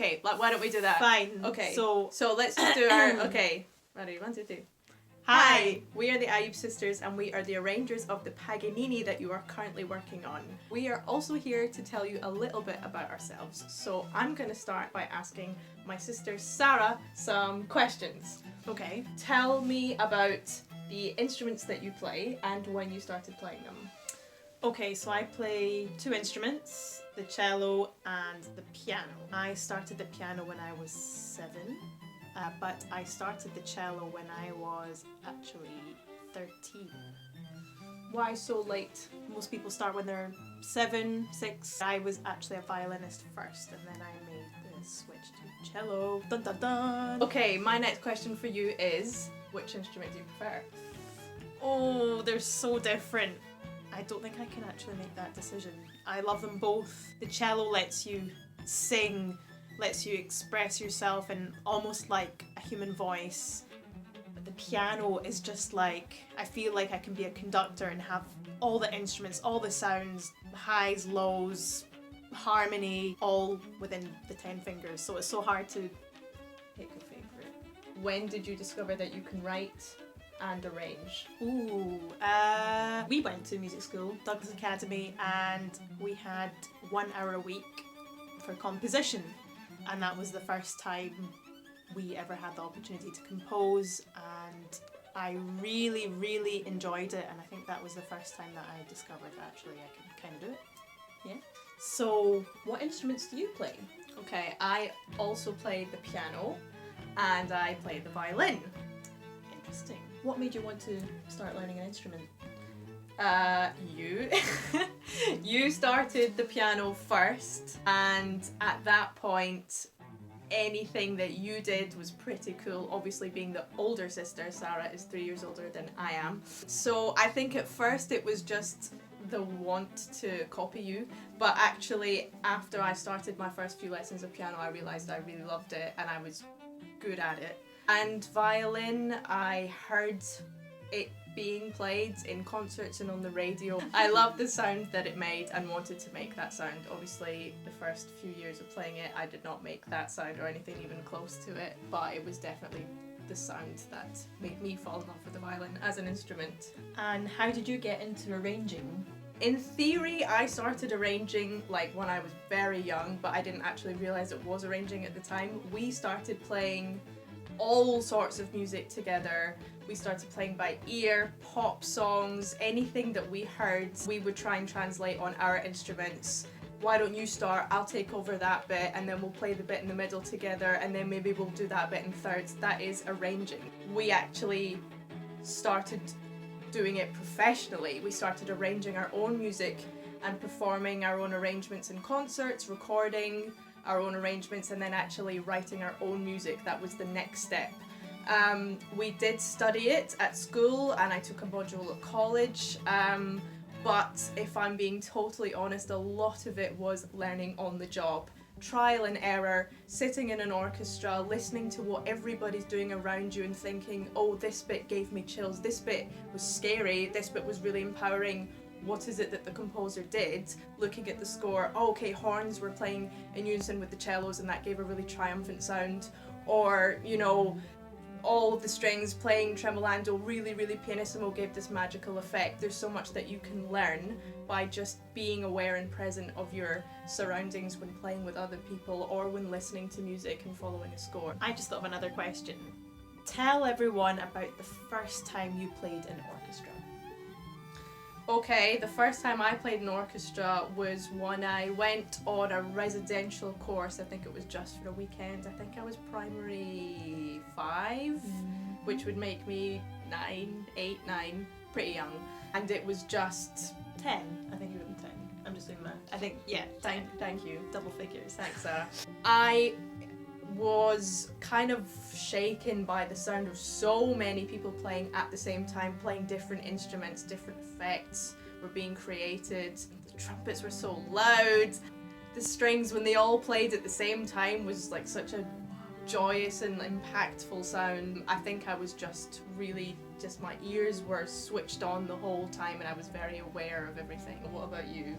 Okay, like, why don't we do that? Fine. Okay. So let's just do our... Okay. Ready? 1, 2, 3. Hi! We are the Ayoub Sisters and we are the arrangers of the Paganini that you are currently working on. We are also here to tell you a little bit about ourselves. So I'm going to start by asking my sister Sarah some questions. Okay. Tell me about the instruments that you play and when you started playing them. Okay, so I play 2 instruments, the cello and the piano. I started the piano when I was 7. But I started the cello when I was actually 13. Why so late? Most people start when they're 7, 6. I was actually a violinist first and then I made the switch to cello. Dun dun dun! Okay, my next question for you is, which instrument do you prefer? Oh, they're so different. I don't think I can actually make that decision. I love them both. The cello lets you sing, lets you express yourself in almost like a human voice. But the piano is just like, I feel like I can be a conductor and have all the instruments, all the sounds, highs, lows, harmony, all within the 10 fingers. So it's so hard to pick a favourite. When did you discover that you can write and arrange? We went to music school, Douglas Academy, and we had 1 hour a week for composition. And that was the first time we ever had the opportunity to compose, and I really, really enjoyed it, and I think that was the first time that I discovered that actually I can kind of do it. Yeah. So, what instruments do you play? Okay, I also play the piano and I play the violin. Interesting. What made you want to start learning an instrument? You. You started the piano first, and at that point, anything that you did was pretty cool. Obviously, being the older sister, Sarah is 3 years older than I am. So I think at first it was just the want to copy you, but actually after I started my first few lessons of piano, I realised I really loved it and I was good at it. And violin, I heard it being played in concerts and on the radio. I loved the sound that it made and wanted to make that sound. Obviously, the first few years of playing it, I did not make that sound or anything even close to it, but it was definitely the sound that made me fall in love with the violin as an instrument. And how did you get into arranging? In theory, I started arranging like when I was very young, but I didn't actually realise it was arranging at the time. We started playing all sorts of music together. We started playing by ear, pop songs, anything that we heard, we would try and translate on our instruments. Why don't you start, I'll take over that bit, and then we'll play the bit in the middle together, and then maybe we'll do that bit in thirds. That is arranging. We actually started doing it professionally. We started arranging our own music and performing our own arrangements in concerts, recording our own arrangements, and then actually writing our own music. That was the next step. We did study it at school and I took a module at college, but if I'm being totally honest, a lot of it was learning on the job. Trial and error, sitting in an orchestra, listening to what everybody's doing around you and thinking, oh, this bit gave me chills, this bit was scary, this bit was really empowering. What is it that the composer did? Looking at the score, oh, okay, horns were playing in unison with the cellos and that gave a really triumphant sound. Or, you know, all of the strings playing tremolando really, really pianissimo gave this magical effect. There's so much that you can learn by just being aware and present of your surroundings when playing with other people or when listening to music and following a score. I just thought of another question. Tell everyone about the first time you played in orchestra. Okay, the first time I played in orchestra was when I went on a residential course. I think it was just for a weekend. I think I was primary 5, which would make me 9, 8, 9, pretty young. And it was just 10. I think you would be 10. I'm just doing that. I think, yeah, 10. Thank you. Double figures. Thanks, Sarah. I was kind of shaken by the sound of so many people playing at the same time, playing different instruments, different effects were being created. The trumpets were so loud. The strings, when they all played at the same time, was like such a joyous and impactful sound. I think I was just really, my ears were switched on the whole time and I was very aware of everything. What about you?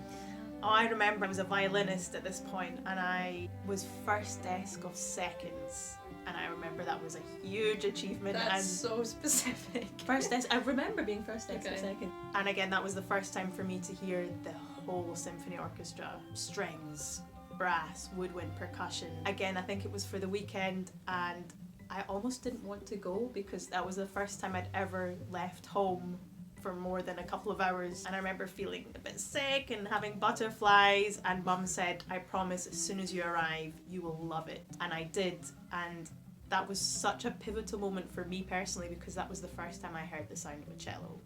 I remember I was a violinist at this point, and I was first desk of seconds. And I remember that was a huge achievement. That's and so specific. First desk. I remember being first desk Okay. of second. And again, that was the first time for me to hear the whole symphony orchestra, strings, brass, woodwind, percussion. Again, I think it was for the weekend, and I almost didn't want to go because that was the first time I'd ever left home for more than a couple of hours, and I remember feeling a bit sick and having butterflies, and Mum said, I promise as soon as you arrive you will love it. And I did, and that was such a pivotal moment for me personally because that was the first time I heard the sound of a cello,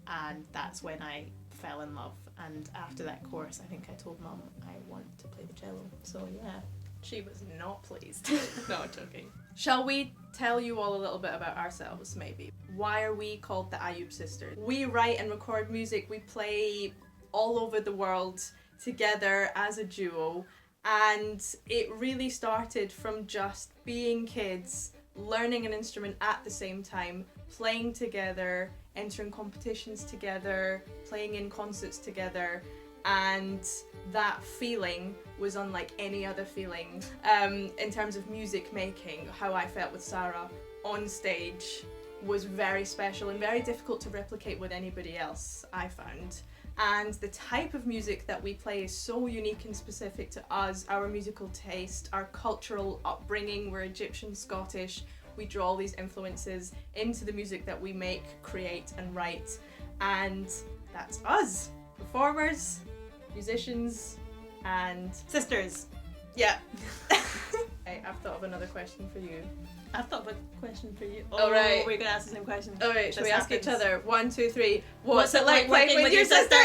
and that's when I fell in love. And after that course, I think I told Mum I want to play the cello. So yeah. She was not pleased. No, I'm joking. Shall we tell you all a little bit about ourselves, maybe? Why are we called the Ayoub Sisters? We write and record music. We play all over the world together as a duo. And it really started from just being kids, learning an instrument at the same time, playing together, entering competitions together, playing in concerts together. And that feeling was unlike any other feeling in terms of music making. How I felt with Sarah on stage was very special and very difficult to replicate with anybody else, I found. And the type of music that we play is so unique and specific to us, our musical taste, our cultural upbringing. We're Egyptian, Scottish. We draw all these influences into the music that we make, create and write. And that's us. Performers, musicians, and Sisters. yeah. Okay, I've thought of another question for you. I've thought of a question for you. Oh, right. We're gonna ask the same question. Alright, shall This we ask each happens. other? 1, 2, 3. What's it like playing working with your sister?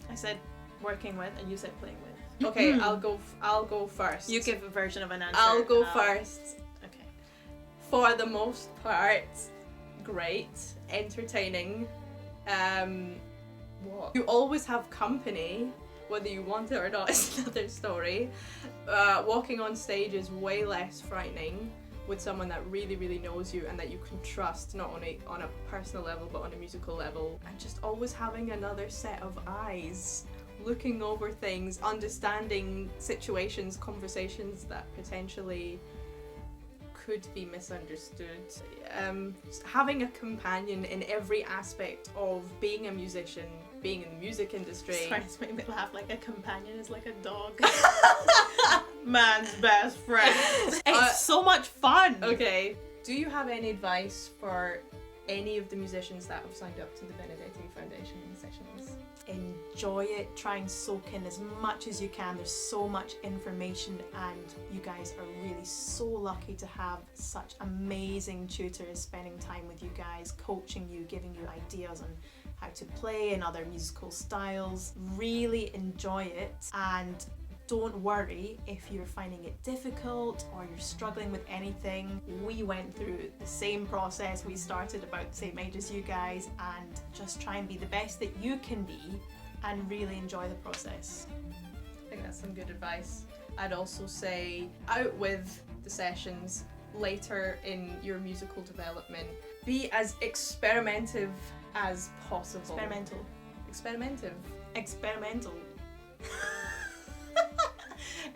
I said working with, and you said playing with. Okay, I'll go first. You give a version of an answer. I'll go and first. Okay. For the most part, great, entertaining. What? You always have company, whether you want it or not is another story. Walking on stage is way less frightening with someone that really, really knows you and that you can trust, not only on a personal level but on a musical level. And just always having another set of eyes, looking over things, understanding situations, conversations that potentially could be misunderstood. Having a companion in every aspect of being a musician, being in the music industry. Sorry, it's making me laugh. Like a companion is like a dog. Man's best friend. It's so much fun. Okay. Do you have any advice for any of the musicians that have signed up to the Benedetti Foundation sessions? Enjoy it, try and soak in as much as you can. There's so much information, and you guys are really so lucky to have such amazing tutors spending time with you guys, coaching you, giving you ideas on how to play in other musical styles. Really enjoy it, and don't worry if you're finding it difficult or you're struggling with anything. We went through the same process. We started about the same age as you guys, and just try and be the best that you can be and really enjoy the process. I think that's some good advice. I'd also say out with the sessions later in your musical development. Be as experimental as possible. Experimental. Experimental.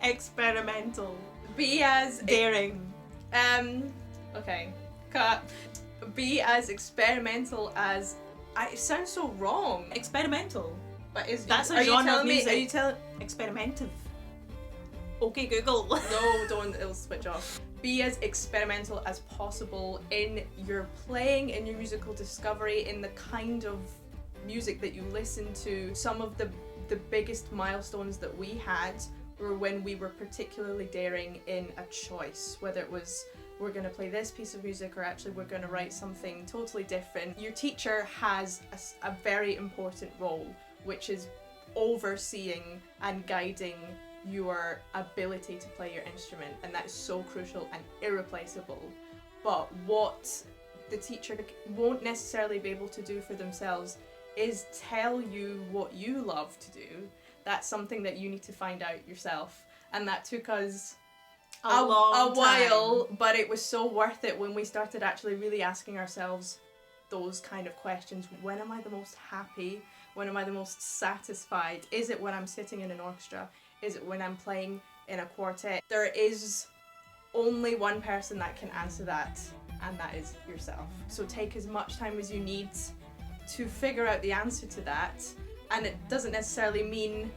Experimental. Be as Daring. Okay, cut. Be as experimental as. It sounds so wrong. Experimental. But That's a are you genre of telling me? music. Are you telling? Experimental. Okay, Google. No, don't. It'll switch off. Be as experimental as possible in your playing, in your musical discovery, in the kind of music that you listen to. Some of the biggest milestones that we had were when we were particularly daring in a choice, whether it was we're going to play this piece of music or actually we're going to write something totally different. Your teacher has a very important role, which is overseeing and guiding your ability to play your instrument, and that is so crucial and irreplaceable. But what the teacher won't necessarily be able to do for themselves is tell you what you love to do. That's something that you need to find out yourself, and that took us a while, but it was so worth it when we started actually really asking ourselves those kind of questions. When am I the most happy? When am I the most satisfied? Is it when I'm sitting in an orchestra? Is it when I'm playing in a quartet? There is only one person that can answer that, and that is yourself. So take as much time as you need to figure out the answer to that. And it doesn't necessarily mean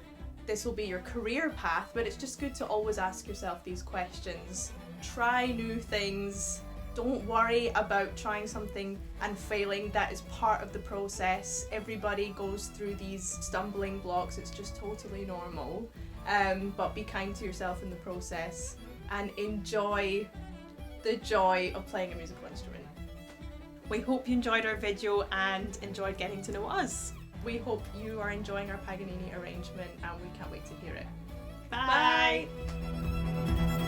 this will be your career path, but it's just good to always ask yourself these questions. Try new things. Don't worry about trying something and failing. That is part of the process. Everybody goes through these stumbling blocks. It's just totally normal. But be kind to yourself in the process and enjoy the joy of playing a musical instrument. We hope you enjoyed our video and enjoyed getting to know us. We hope you are enjoying our Paganini arrangement, and we can't wait to hear it. Bye. Bye.